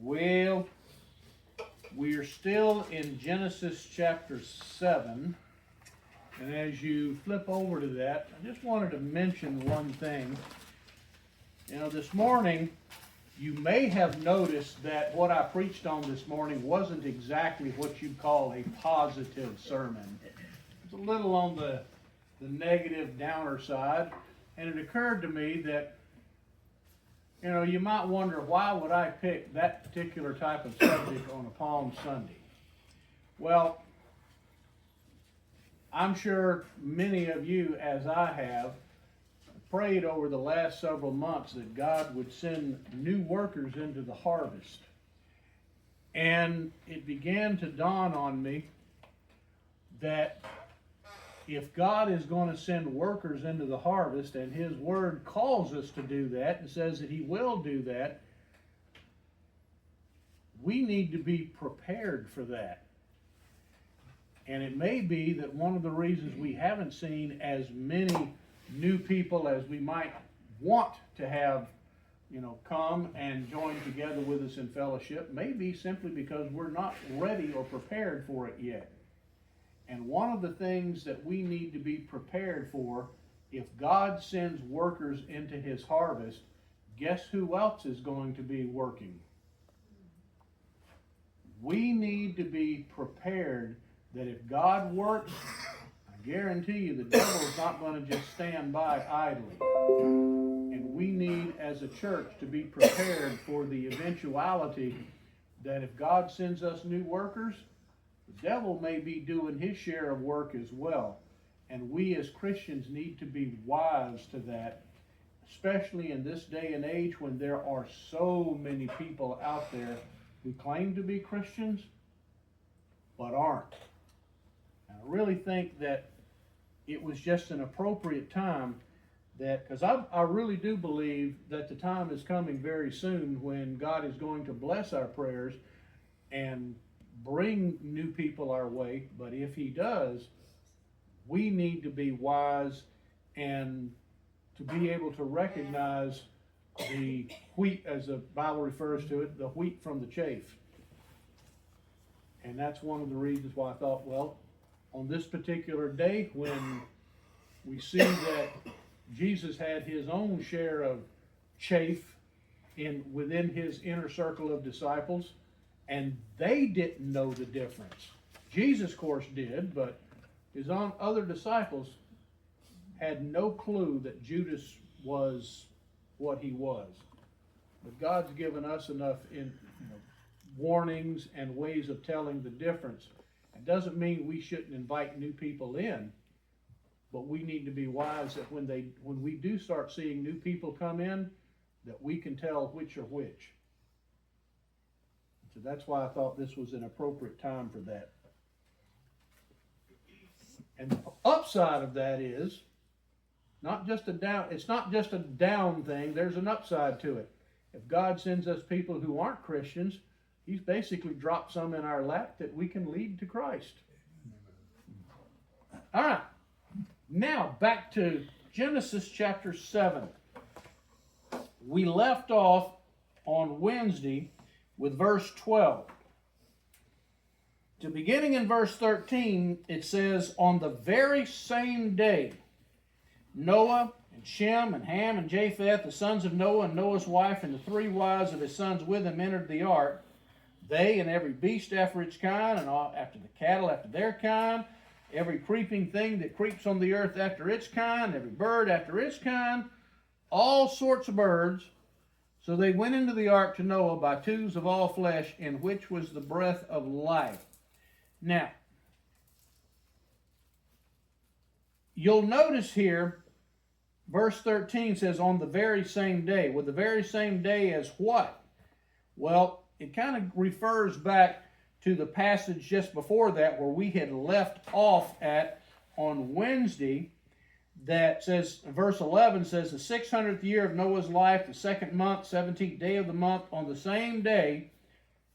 Well, we're still in Genesis chapter 7. And as you flip over to that, I just wanted to mention one thing. This morning, you may have noticed that what I preached on this morning wasn't exactly what you'd call a positive sermon. It's a little on the negative, downer side. And it occurred to me that you might wonder, why would I pick that particular type of subject on a Palm Sunday? Well, I'm sure many of you, as I have, prayed over the last several months that God would send new workers into the harvest. And it began to dawn on me that if God is going to send workers into the harvest, and His Word calls us to do that and says that He will do that, we need to be prepared for that. And it may be that one of the reasons we haven't seen as many new people as we might want to have, come and join together with us in fellowship, may be simply because we're not ready or prepared for it yet. And one of the things that we need to be prepared for, if God sends workers into His harvest, guess who else is going to be working? We need to be prepared that if God works, I guarantee you the devil is not going to just stand by idly. And we need, as a church, to be prepared for the eventuality that if God sends us new workers, the devil may be doing his share of work as well. And we as Christians need to be wise to that, especially in this day and age when there are so many people out there who claim to be Christians but aren't. And I really think that it was just an appropriate time that, because I really do believe that the time is coming very soon when God is going to bless our prayers and bring new people our way. But if He does, we need to be wise and to be able to recognize the wheat, as the Bible refers to it, the wheat from the chaff. And that's one of the reasons why I thought, well, on this particular day when we see that Jesus had His own share of chaff within His inner circle of disciples, and they didn't know the difference. Jesus, of course, did, but His own other disciples had no clue that Judas was what he was. But God's given us enough warnings and ways of telling the difference. It doesn't mean we shouldn't invite new people in, but we need to be wise that when we do start seeing new people come in, that we can tell which are which. So that's why I thought this was an appropriate time for that. And the upside of that is it's not just a down thing, there's an upside to it. If God sends us people who aren't Christians, He's basically dropped some in our lap that we can lead to Christ. All right. Now, back to Genesis chapter 7. We left off on Wednesday with verse 12. To beginning in verse 13, it says, on the very same day, Noah and Shem and Ham and Japheth, the sons of Noah, and Noah's wife, and the three wives of his sons with him entered the ark. They and every beast after its kind, and all, after the cattle after their kind, every creeping thing that creeps on the earth after its kind, every bird after its kind, all sorts of birds. So they went into the ark to Noah by twos of all flesh, in which was the breath of life. Now, you'll notice here, verse 13 says, on the very same day. Well, the very same day as what? Well, it kind of refers back to the passage just before that where we had left off at on Wednesday, that says, verse 11 says, the 600th year of Noah's life, the second month, 17th day of the month, on the same day,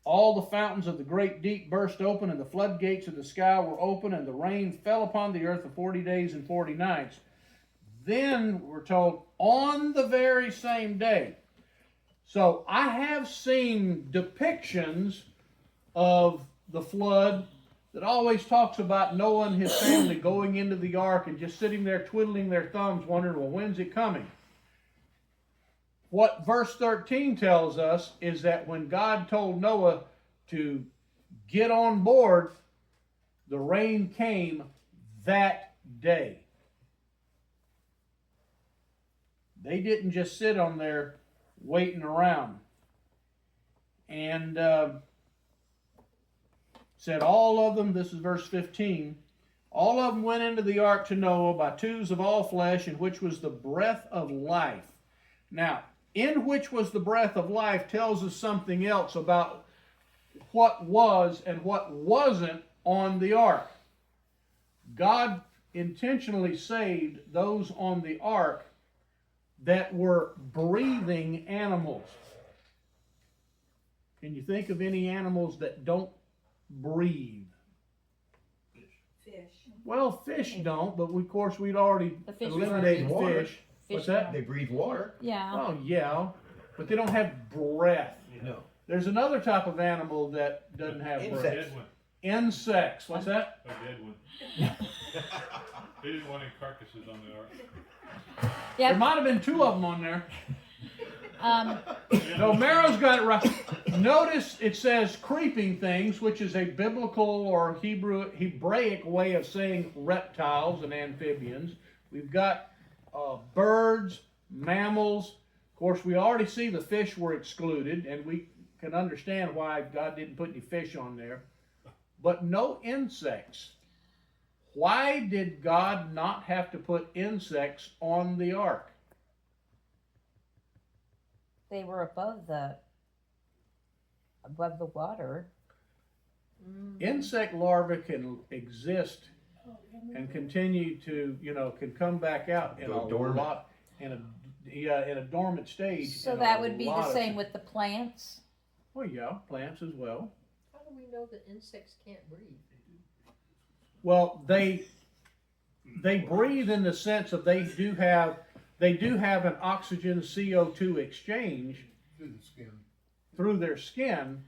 all the fountains of the great deep burst open, and the floodgates of the sky were open, and the rain fell upon the earth for 40 days and 40 nights. Then we're told, on the very same day. So I have seen depictions of the flood that always talks about Noah and his family going into the ark and just sitting there twiddling their thumbs wondering, well, when's it coming? What verse 13 tells us is that when God told Noah to get on board, the rain came that day. They didn't just sit on there waiting around. And said all of them, this is verse 15, all of them went into the ark to Noah by twos of all flesh, in which was the breath of life. Now, in which was the breath of life tells us something else about what was and what wasn't on the ark. God intentionally saved those on the ark that were breathing animals. Can you think of any animals that don't breathe? Fish. Well, fish don't, but of course we'd already eliminated fish. What's that? They breathe water. Yeah. Oh, yeah, but they don't have breath. No. There's another type of animal that doesn't have breath. Insects. Dead one. Insects. What's that? A dead one. They didn't want any carcasses on the ark. There Yep. might have been two of them on there. Um, No, Marrow's got it right. Notice it says creeping things, which is a biblical or Hebraic way of saying reptiles and amphibians. We've got birds, mammals. Of course, we already see the fish were excluded, and we can understand why God didn't put any fish on there. But no insects. Why did God not have to put insects on the ark? they were above the water. Insect larvae can exist and continue to, can come back out in Go a dormant. lot, in a dormant stage. So in that a would be lot the of same things. with the plants. Well, yeah, plants as well. How do we know that insects can't breathe? Well, they breathe in the sense of they do have an oxygen CO2 exchange Through the skin. through their skin.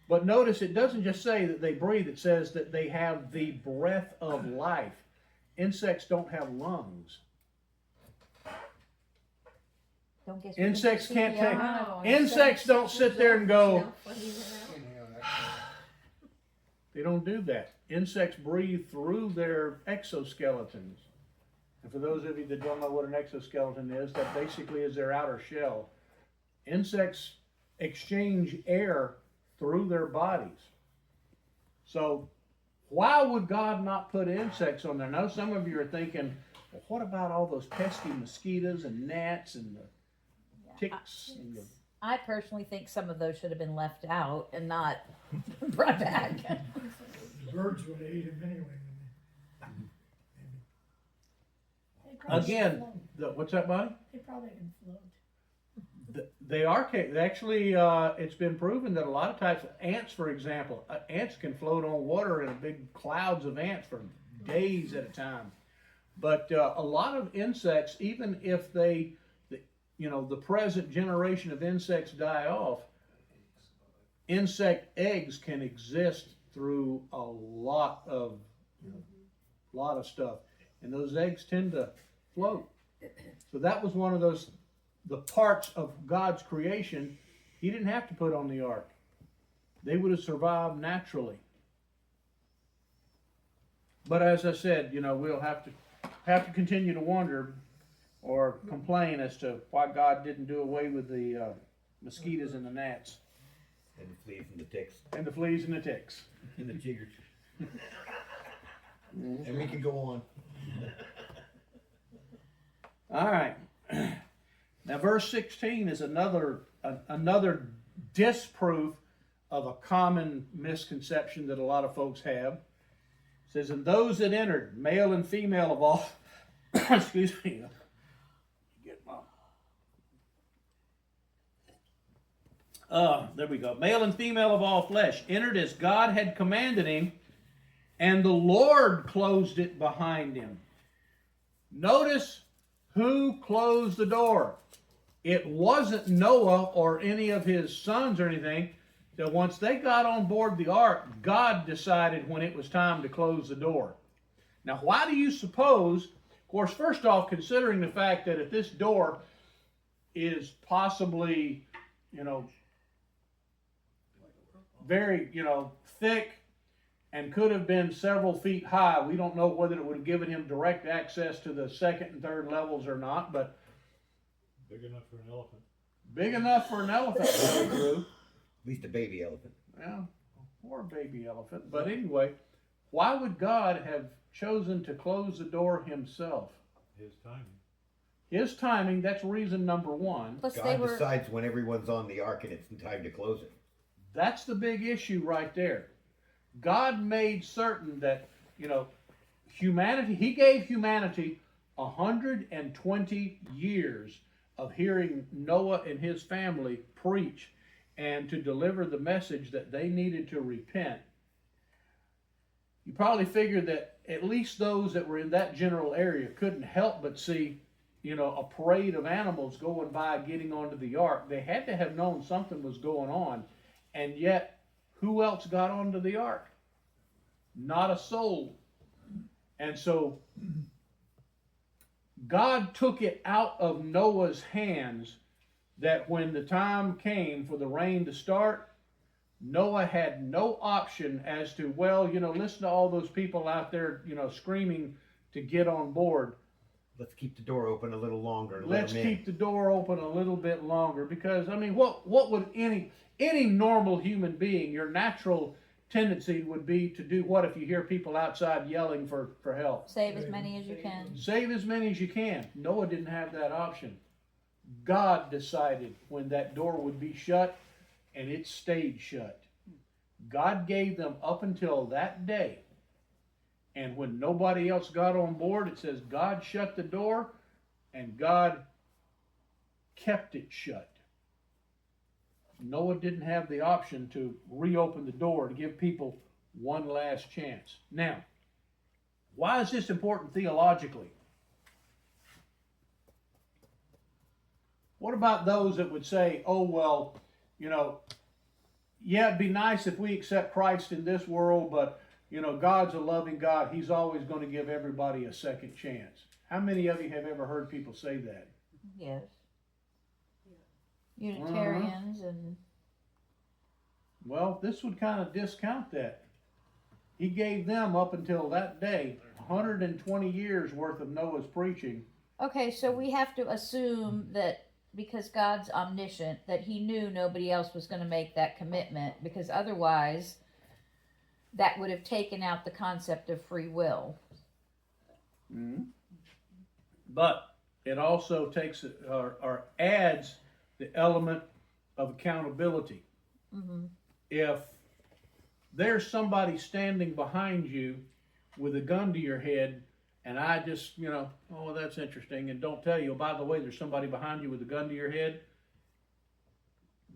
But notice it doesn't just say that they breathe, it says that they have the breath of life. Insects don't have lungs. Don't get Insects can't take. Wow, Insects don't sit there and go, Smell funny now. Anyhow, that's- they don't do that. Insects breathe through their exoskeletons. And for those of you that don't know what an exoskeleton is, that basically is their outer shell. Insects exchange air through their bodies. So why would God not put insects on there? Now some of you are thinking, well, what about all those pesky mosquitoes and gnats and the ticks and the... I personally think some of those should have been left out and not brought back. The birds would have ate him anyway. Again, what's that, buddy? They probably can float. They are actually. It's been proven that a lot of types of ants, for example, ants can float on water in big clouds of ants for days at a time. But a lot of insects, even if the present generation of insects die off, insect eggs can exist through a lot of stuff, and those eggs tend to float. So that was one of the parts of God's creation He didn't have to put on the ark. They would have survived naturally. But as I said, we'll have to continue to wonder or complain as to why God didn't do away with the mosquitoes and the gnats And the fleas and the ticks and the fleas and the ticks. and the jiggers. And we can go on. All right. Now, verse 16 is another disproof of a common misconception that a lot of folks have. It says, and those that entered, male and female of all, excuse me, there we go. Male and female of all flesh entered as God had commanded him, and the Lord closed it behind him. Notice who closed the door. it wasn't Noah or any of his sons or anything that once they got on board the ark, God decided when it was time to close the door. Now, why do you suppose? Of course, first off, considering the fact that if this door is possibly, very, thick and could have been several feet high, we don't know whether it would have given him direct access to the second and third levels or not, but Big enough for an elephant. big enough for an elephant, Brother Drew. At least a baby elephant. Yeah, or a baby elephant. But anyway, why would God have chosen to close the door himself? His timing. His timing, that's reason number one. Plus, they God were. decides when everyone's on the ark and it's time to close it. That's the big issue right there. God made certain that, humanity, he gave humanity 120 years of hearing Noah and his family preach and to deliver the message that they needed to repent. You probably figured that at least those that were in that general area couldn't help but see, a parade of animals going by getting onto the ark. They had to have known something was going on. And yet, who else got onto the ark? Not a soul. And so, God took it out of Noah's hands that when the time came for the rain to start, Noah had no option as to, listen to all those people out there, screaming to get on board. Let's keep the door open a little longer. And Let's let 'em in. keep the door open a little bit longer, because what would any normal human being, your natural tendency would be to do what if you hear people outside yelling for help? Save as many as you can. Save as many as you can. Noah didn't have that option. God decided when that door would be shut, and it stayed shut. God gave them up until that day. And when nobody else got on board, it says God shut the door and God kept it shut. Noah didn't have the option to reopen the door to give people one last chance. Now, why is this important theologically? What about those that would say, yeah, it'd be nice if we accept Christ in this world, but, God's a loving God. He's always going to give everybody a second chance. How many of you have ever heard people say that? Yes. Unitarians and. Well, this would kind of discount that. He gave them up until that day 120 years worth of Noah's preaching. Okay, so we have to assume that because God's omniscient, that he knew nobody else was going to make that commitment, because otherwise that would have taken out the concept of free will. Mm-hmm. But it also takes or adds the element of accountability. Mm-hmm. If there's somebody standing behind you with a gun to your head, and I just, that's interesting, and don't tell you, by the way, there's somebody behind you with a gun to your head,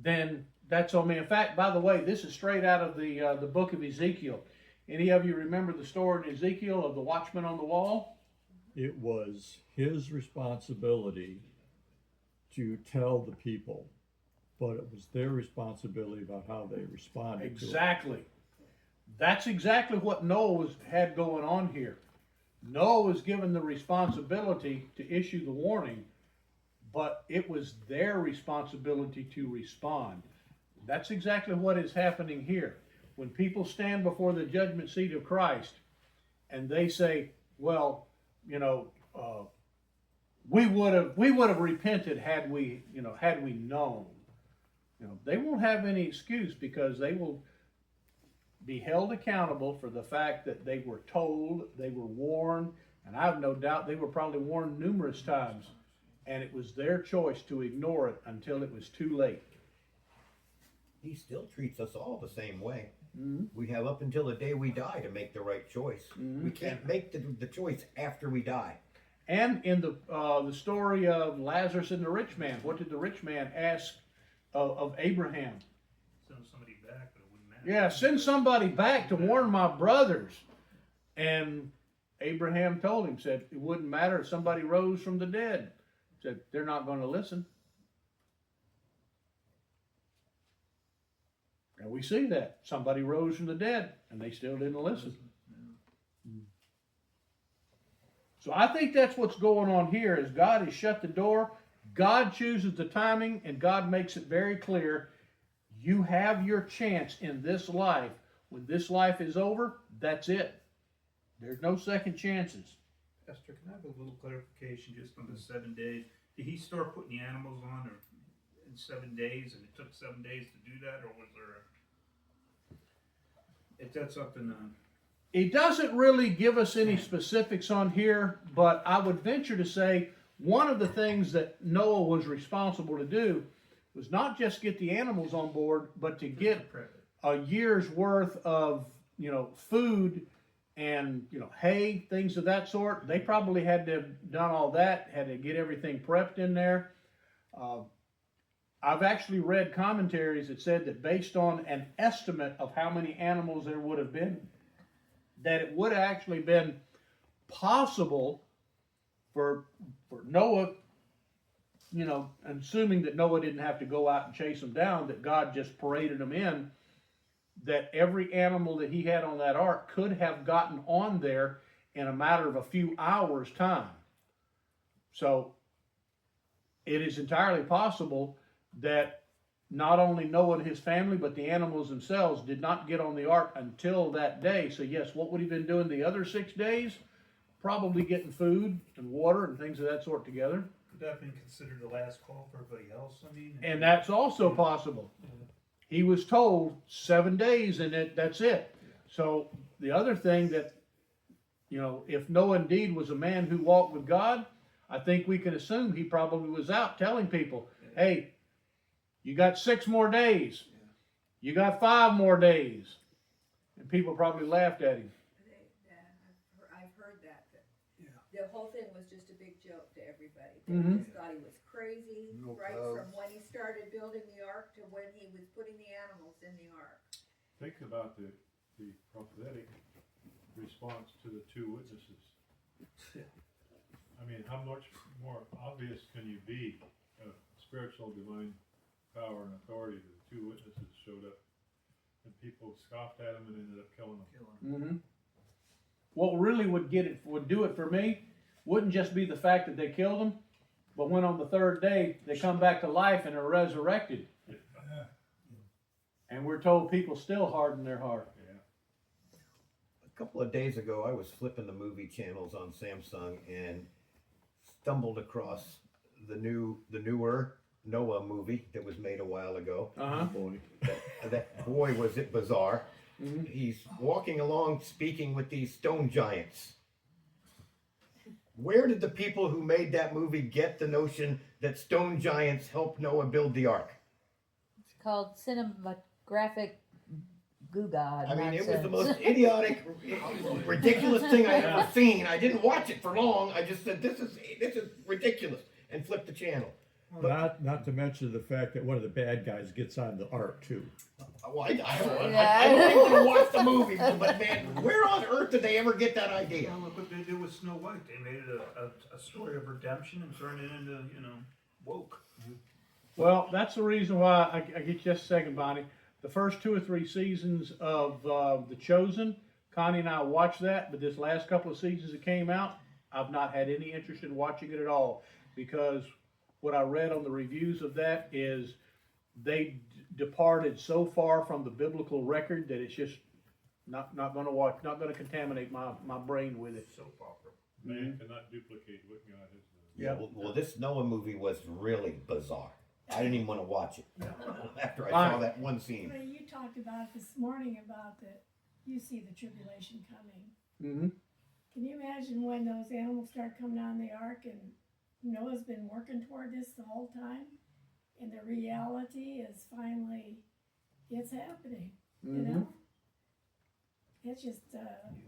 then that's on me. In fact, by the way, this is straight out of the book of Ezekiel. Any of you remember the story in Ezekiel of the watchman on the wall? It was his responsibility to tell the people, but it was their responsibility about how they responded to it. Exactly. That's exactly what Noah had going on here. Noah was given the responsibility to issue the warning, but it was their responsibility to respond. That's exactly what is happening here. When people stand before the judgment seat of Christ and they say, well, we would have repented had we known. They won't have any excuse, because they will be held accountable for the fact that they were told, they were warned, and I have no doubt they were probably warned numerous times, and it was their choice to ignore it until it was too late. He still treats us all the same way. Mm-hmm. We have up until the day we die to make the right choice. Mm-hmm. We can't make the choice after we die. And in the story of Lazarus and the rich man, what did the rich man ask of Abraham? Send somebody back, but it wouldn't matter. Yeah, send somebody back to warn my brothers. And Abraham told him, said, it wouldn't matter if somebody rose from the dead. Said, they're not going to listen. And we see that. Somebody rose from the dead and they still didn't listen. So I think that's what's going on here is God has shut the door. God chooses the timing and God makes it very clear. You have your chance in this life. When this life is over, that's it. There's no second chances. Esther, can I have a little clarification just on the 7 days? Did he start putting the animals on or in 7 days and it took 7 days to do that, or was there if that's something It doesn't really give us any specifics on here, but I would venture to say one of the things that Noah was responsible to do was not just get the animals on board, but to get a year's worth of, food and, hay, things of that sort. They probably had to have done all that, had to get everything prepped in there. I've actually read commentaries that said that based on an estimate of how many animals there would have been, that it would have actually been possible for Noah, assuming that Noah didn't have to go out and chase them down, that God just paraded them in, that every animal that he had on that ark could have gotten on there in a matter of a few hours' time. So it is entirely possible that not only Noah and his family, but the animals themselves did not get on the ark until that day. So yes, what would he been doing the other 6 days? Probably getting food and water and things of that sort together. could that have been considered the last call for everybody else? I mean, And that's also possible. He was told 7 days and that's it. So the other thing that, if Noah indeed was a man who walked with God, I think we can assume he probably was out telling people, hey, you got 6 more days. You got 5 more days. And people probably laughed at him. I've heard that. The whole thing was just a big joke to everybody. They Mhm. just thought he was crazy, No right clouds. from when he started building the ark to when he was putting the animals in the ark. Think about the prophetic response to the 2 witnesses. I mean, how much more obvious can you be of spiritual divine power and authority that the 2 witnesses showed up and people scoffed at them and ended up killing them? Mm-hmm. What really would do it for me wouldn't just be the fact that they killed him, but when on the 3rd day they come back to life and are resurrected. And we're told people still harden their heart. A couple of days ago, I was flipping the movie channels on Samsung and stumbled across the newer Noah movie that was made a while ago. Uh-huh. Boy. That boy, was it bizarre. Mhm. He's walking along speaking with these stone giants. Where did the people who made that movie get the notion that stone giants helped Noah build the ark? It's called cinematographic Gugod. I mean, it was the nonsense. most idiotic, ridiculous thing I ever seen. I didn't watch it for long. I just said, this is ridiculous, and flipped the channel. Not to mention the fact that one of the bad guys gets on the ark too. Well, I don't even want to watch the movie, but man, where on earth did they ever get that idea? well, look what they did with Snow White. They made it a story of redemption and turned it into, woke. Well, that's the reason why I get you just a second, Bonnie. The first 2 or 3 seasons of The Chosen, Connie and I watched that, but this last couple of seasons that came out, I've not had any interest in watching it at all, because what I read on the reviews of that is they departed so far from the biblical record that it's just not going to watch, not going to contaminate my brain with it. Soap opera. Man cannot duplicate what God has done. Yeah. Well, this Noah movie was really bizarre. I didn't even want to watch it after I saw that one scene. Well, you talked about this morning about that you see the tribulation coming. Mm-hmm. Can you imagine when those animals start coming down the ark and Noah's been working toward this the whole time? And the reality is finally, it's happening, you know? It's just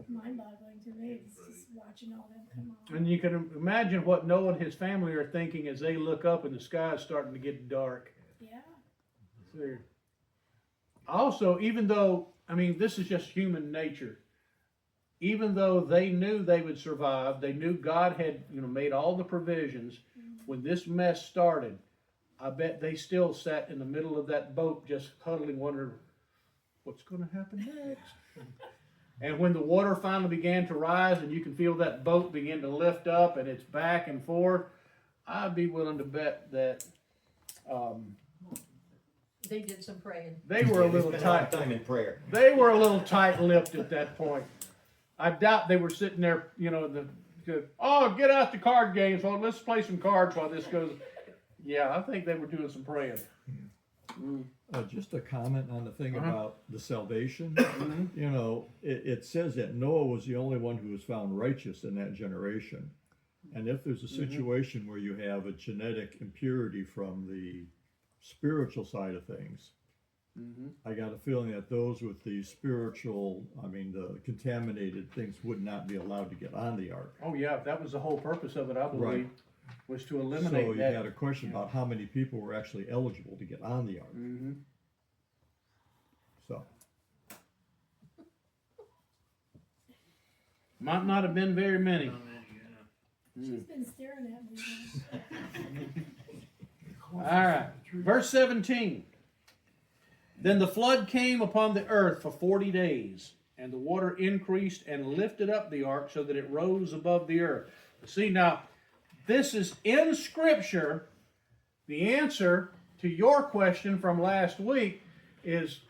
mind-boggling to me, it's just watching all them come on. And you can imagine what Noah and his family are thinking as they look up and the sky is starting to get dark. Yeah. There. Also, even though, this is just human nature. Even though they knew they would survive, they knew God had, made all the provisions. When this mess started, I bet they still sat in the middle of that boat just huddling, wondering, what's gonna happen next? And when the water finally began to rise and you can feel that boat begin to lift up and it's back and forth, I'd be willing to bet that They did some praying. they were a Yeah, they little spent a lot of tight. time in prayer. They were a little tight-lipped at that point. I doubt they were sitting there, you know, oh, get out the card games. Well, let's play some cards while this goes. Yeah, I think they were doing some praying. Just a comment on the thing Uh-huh. about the salvation. Mhm. You know, it says that Noah was the only one who was found righteous in that generation. And if there's a situation where you have a genetic impurity from the spiritual side of things, I got a feeling that those with the spiritual, the contaminated things would not be allowed to get on the ark. Oh, yeah, that was the whole purpose of it, I believe, Right. was to So eliminate you that. had a question about how many people were actually eligible to get on the ark. Mhm. So, Might not have been very many. Not many, yeah. She's been staring at me. All right, verse 17. Then the flood came upon the earth for 40 days, and the water increased and lifted up the ark so that it rose above the earth. See, now, this is in Scripture. The answer to your question from last week is,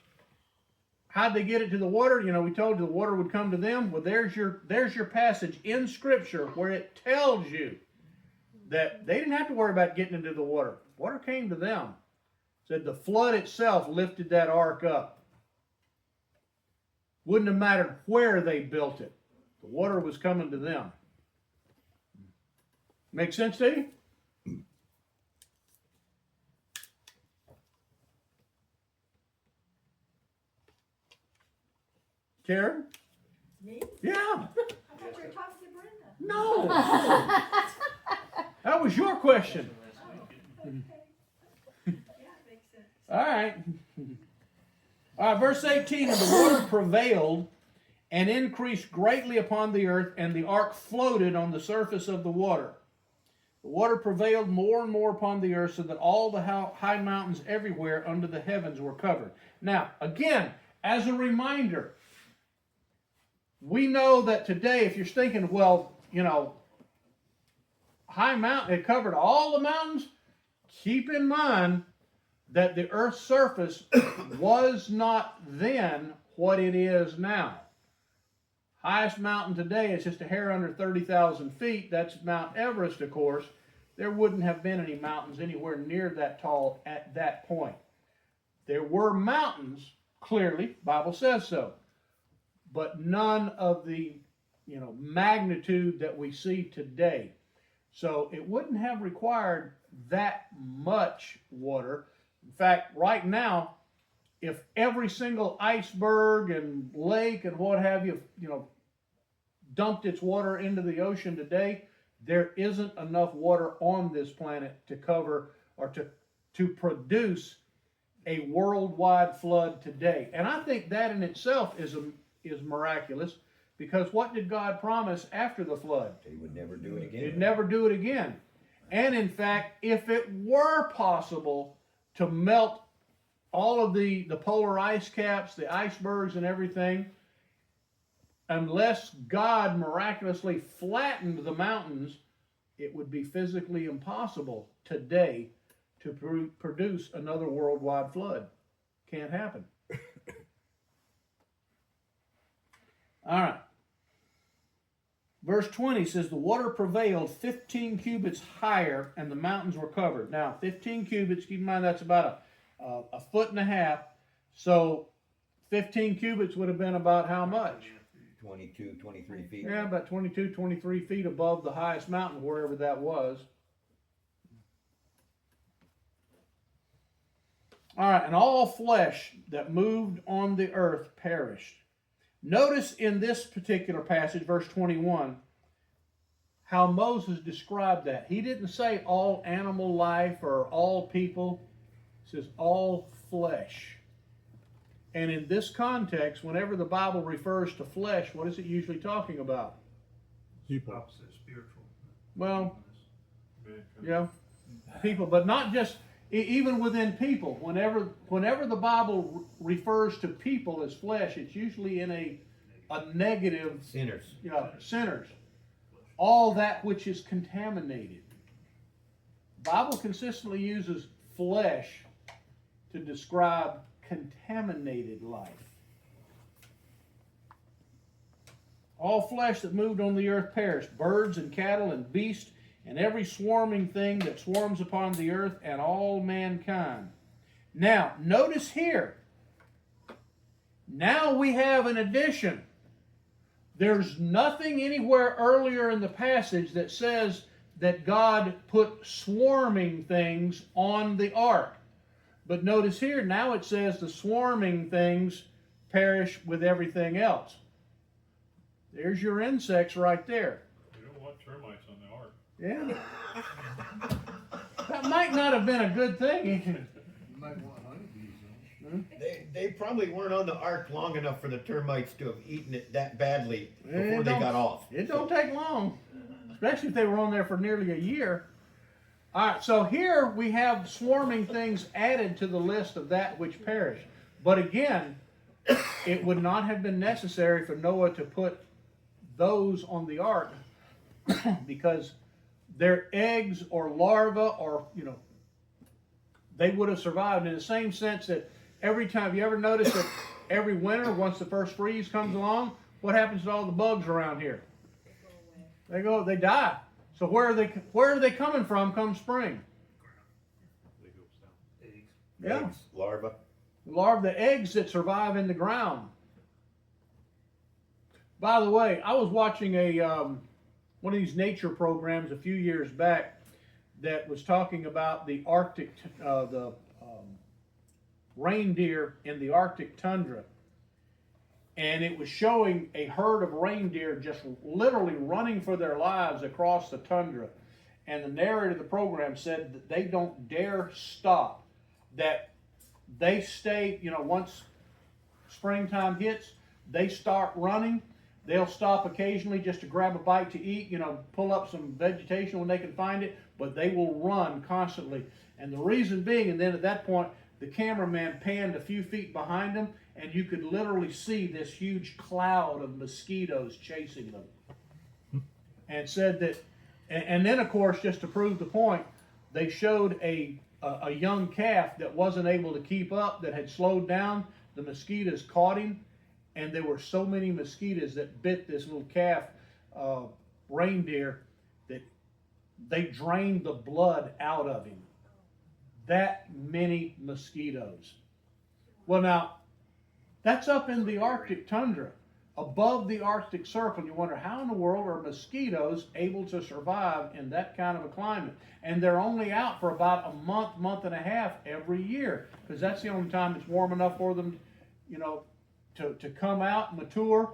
how'd they get it to the water? You know, we told you the water would come to them. Well, there's your passage in Scripture where it tells you that they didn't have to worry about getting into the water. Water came to them. Said the flood itself lifted that ark up. Wouldn't have mattered where they built it. The water was coming to them. Make sense to you? Karen? Me? Yeah. I thought you were talking to Brenda. No. That was your question. Okay. Yeah, makes sense. All right. All right, verse 18, and the water prevailed and increased greatly upon the earth, and the ark floated on the surface of the water. The water prevailed more and more upon the earth, so that all the high mountains everywhere under the heavens were covered. Now, again, as a reminder, we know that today, if you're thinking, well, you know, high mountain, it covered all the mountains, keep in mind that the earth's surface was not then what it is now. Highest mountain today is just a hair under 30,000 feet. That's Mount Everest, of course. There wouldn't have been any mountains anywhere near that tall at that point. There were mountains, clearly, Bible says so, but none of the, magnitude that we see today. So it wouldn't have required that much water. In fact, right now, if every single iceberg and lake and what have you, dumped its water into the ocean today, there isn't enough water on this planet to cover or to produce a worldwide flood today. And I think that in itself is miraculous, because what did God promise after the flood? They would never do it again. He'd never do it again. And in fact, if it were possible to melt all of the polar ice caps, the icebergs and everything, unless God miraculously flattened the mountains, it would be physically impossible today to produce another worldwide flood. Can't happen. All right. Verse 20 says, the water prevailed 15 cubits higher, and the mountains were covered. Now, 15 cubits, keep in mind that's about a foot and a half. So 15 cubits would have been about how much? 22, 23 feet. Yeah, about 22, 23 feet above the highest mountain, wherever that was. All right, and all flesh that moved on the earth perished. Notice in this particular passage, verse 21, how Moses described that. He didn't say all animal life or all people. He says all flesh. And in this context, whenever the Bible refers to flesh, what is it usually talking about? people. Opposite spiritual. Well, Mankind. yeah, people, but not just, Even within people, whenever the Bible refers to people as flesh, it's usually in a negative, Sinners. sinners. All that which is contaminated. Bible consistently uses flesh to describe contaminated life. All flesh that moved on the earth perished, birds and cattle and beasts, and every swarming thing that swarms upon the earth, and all mankind. Now, notice here, now we have an addition. There's nothing anywhere earlier in the passage that says that God put swarming things on the ark. But notice here, now it says the swarming things perish with everything else. There's your insects right there. We don't want termites on the ark. Yeah. That might not have been a good thing. You might want honeybees though. They probably weren't on the ark long enough for the termites to have eaten it that badly before It they don't- got off. It don't take long, especially if they were on there for nearly a year. All right, so here we have swarming things added to the list of that which perish. But again, it would not have been necessary for Noah to put those on the ark because their eggs or larvae or, they would have survived in the same sense that every time, you ever notice that every winter, once the first freeze comes along, what happens to all the bugs around here? They die. So where are they coming from come spring? They go south. Eggs. Yeah. Eggs, larvae. The eggs that survive in the ground. By the way, I was watching one of these nature programs a few years back that was talking about the Arctic, reindeer in the Arctic tundra. And it was showing a herd of reindeer just literally running for their lives across the tundra. And the narrator of the program said that they don't dare stop, that they stay, once springtime hits, they start running. They'll stop occasionally just to grab a bite to eat, pull up some vegetation when they can find it, but they will run constantly. And the reason being, and then at that point, the cameraman panned a few feet behind them, and you could literally see this huge cloud of mosquitoes chasing them. And said that, and then of course, just to prove the point, they showed a young calf that wasn't able to keep up, that had slowed down. The mosquitoes caught him, and there were so many mosquitoes that bit this little calf reindeer that they drained the blood out of him. That many mosquitoes. Well, now, that's up in the Arctic tundra, above the Arctic Circle. And you wonder, how in the world are mosquitoes able to survive in that kind of a climate? And they're only out for about a month, month and a half every year, because that's the only time it's warm enough for them, to come out, mature,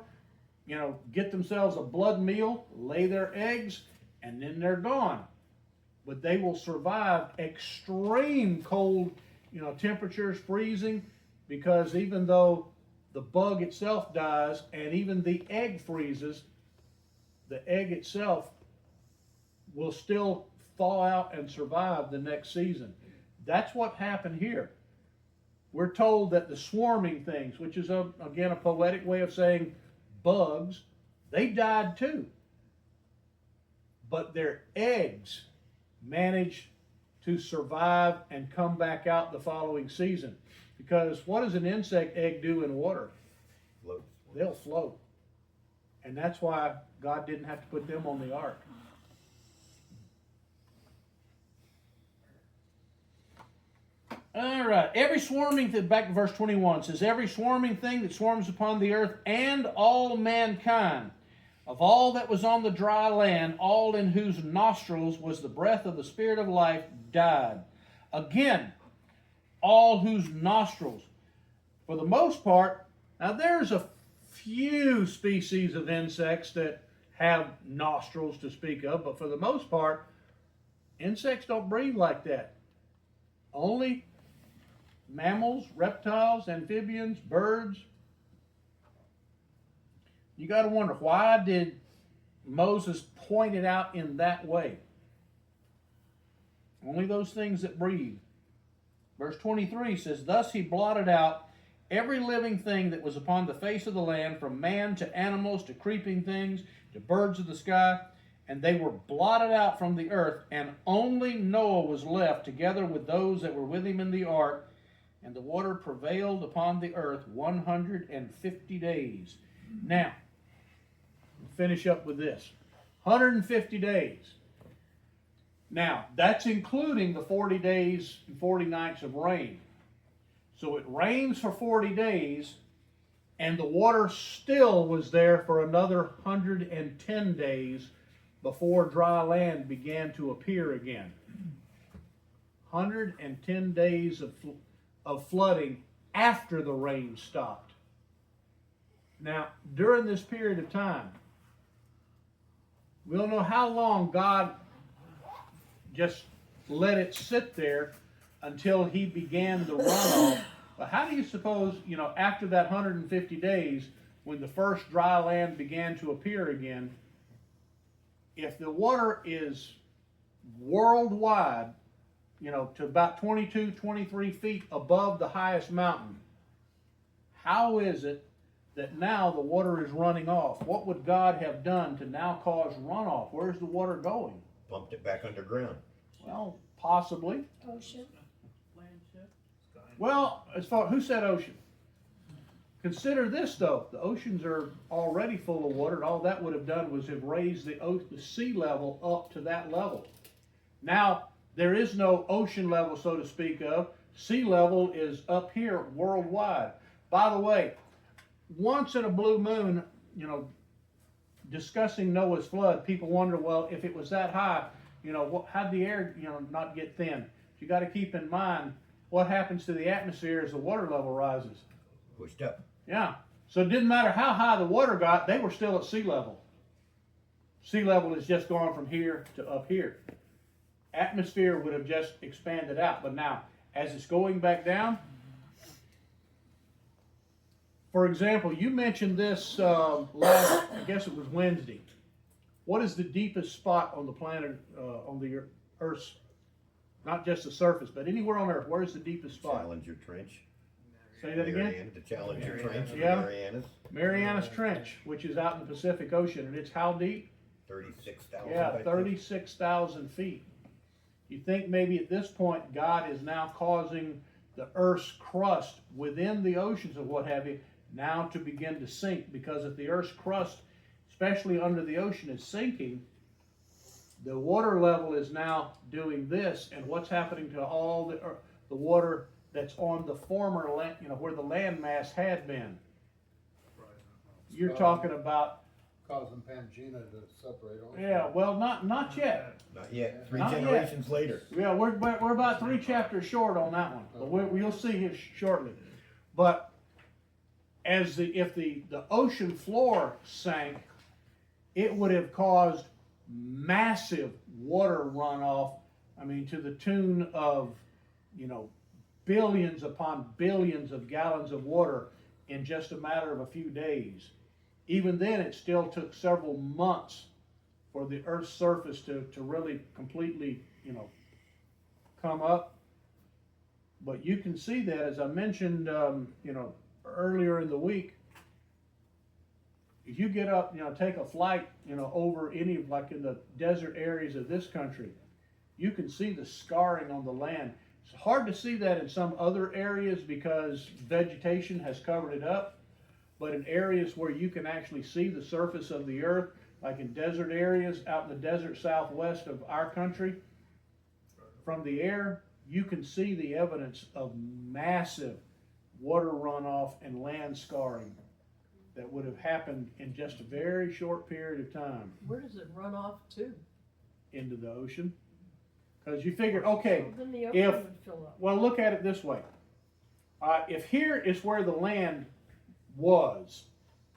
get themselves a blood meal, lay their eggs, and then they're gone. But they will survive extreme cold, temperatures, freezing, because even though the bug itself dies and even the egg freezes, the egg itself will still thaw out and survive the next season. That's what happened here. We're told that the swarming things, which is again a poetic way of saying bugs, they died too. But their eggs managed to survive and come back out the following season. Because what does an insect egg do in water? Floats. They'll float. And that's why God didn't have to put them on the ark. All right. Every swarming thing, back to verse 21, says, every swarming thing that swarms upon the earth and all mankind, of all that was on the dry land, all in whose nostrils was the breath of the Spirit of life, died. Again, all whose nostrils. For the most part, now there's a few species of insects that have nostrils to speak of, but for the most part, insects don't breathe like that. Only mammals, reptiles, amphibians, birds. You got to wonder, why did Moses point it out in that way? Only those things that breathe. Verse 23 says, "Thus he blotted out every living thing that was upon the face of the land, from man to animals to creeping things to birds of the sky, and they were blotted out from the earth, and only Noah was left together with those that were with him in the ark, and the water prevailed upon the earth 150 days. Now, finish up with this. 150 days. Now, that's including the 40 days and 40 nights of rain. So it rains for 40 days, and the water still was there for another 110 days before dry land began to appear again. 110 days of flooding after the rain stopped. Now, during this period of time, we don't know how long God just let it sit there until he began the runoff. But how do you suppose, after that 150 days, when the first dry land began to appear again, if the water is worldwide, to about 22, 23 feet above the highest mountain, how is it that now the water is running off? What would God have done to now cause runoff? Where's the water going? Pumped it back underground. Well, possibly. Ocean. Well, who said ocean? Consider this though, the oceans are already full of water, and all that would have done was have raised the sea level up to that level. Now, there is no ocean level, so to speak of. Sea level is up here worldwide. By the way, once in a blue moon, discussing Noah's flood, people wonder, well, if it was that high, how'd the air, not get thin? You got to keep in mind what happens to the atmosphere as the water level rises. Pushed up. Yeah. So it didn't matter how high the water got, they were still at sea level. Sea level is just gone from here to up here. Atmosphere would have just expanded out. But now, as it's going back down, for example, you mentioned this last, I guess it was Wednesday. What is the deepest spot on the planet, on the Earth's, not just the surface, but anywhere on Earth? Where's the deepest spot? Challenger Trench. Say that again? Mariana, the Challenger Trench. Yeah. Marianas. Marianas Trench, which is out in the Pacific Ocean, and it's how deep? 36,000. Yeah, I think. 36,000 feet. You think maybe at this point God is now causing the Earth's crust within the oceans and what have you now to begin to sink, because if the Earth's crust, especially under the ocean, is sinking, the water level is now doing this, and what's happening to all the water that's on the former land, where the land mass had been. You're talking about, Causing Pangea to separate off. yeah, well, not yet. Not yet. Three Not yet. generations later. Yeah, we're about 3 chapters short on that one, but we'll see here shortly. But if the ocean floor sank, it would have caused massive water runoff. I mean, to the tune of, billions upon billions of gallons of water in just a matter of a few days. Even then, it still took several months for the Earth's surface to really completely, come up. But you can see that, as I mentioned, earlier in the week, if you get up, take a flight, over any, like in the desert areas of this country, you can see the scarring on the land. It's hard to see that in some other areas because vegetation has covered it up. But in areas where you can actually see the surface of the earth, like in desert areas out in the desert southwest of our country, from the air, you can see the evidence of massive water runoff and land scarring that would have happened in just a very short period of time. Where does it run off to? Into the ocean. Because you figure, okay, So then the if- ocean would fill up. well, look at it this way. If here is where the land was,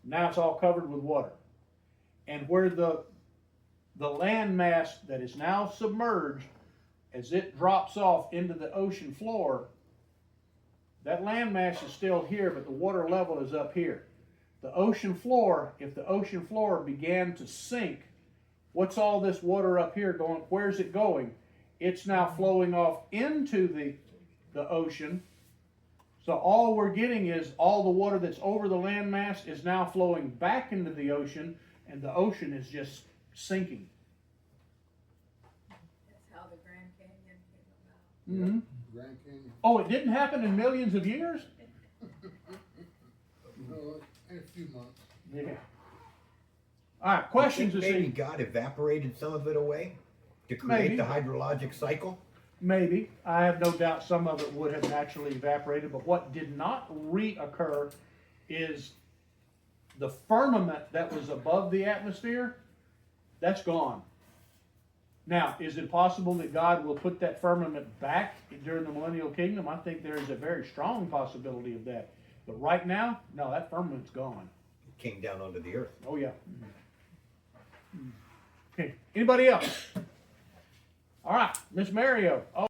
now it's all covered with water. And where the land mass that is now submerged, as it drops off into the ocean floor, that land mass is still here, but the water level is up here. The ocean floor, if the ocean floor began to sink, what's all this water up here going? Where's it going? It's now flowing off into the the ocean. So all we're getting is all the water that's over the landmass is now flowing back into the ocean, and the ocean is just sinking. That's how the Grand Canyon came about. Mm-hmm. Grand Canyon, Oh, it didn't happen in millions of years? no, in a few months. Yeah. All right, questions You this think maybe evening? God evaporated some of it away to create Maybe. the hydrologic cycle? Maybe. I have no doubt some of it would have naturally evaporated, but what did not reoccur is the firmament that was above the atmosphere, that's gone. Now, is it possible that God will put that firmament back during the millennial kingdom? I think there is a very strong possibility of that. But right now, no, that firmament's gone. It came down onto the earth. Oh, yeah. Okay, anybody else? All right, Miss Mario. Oh.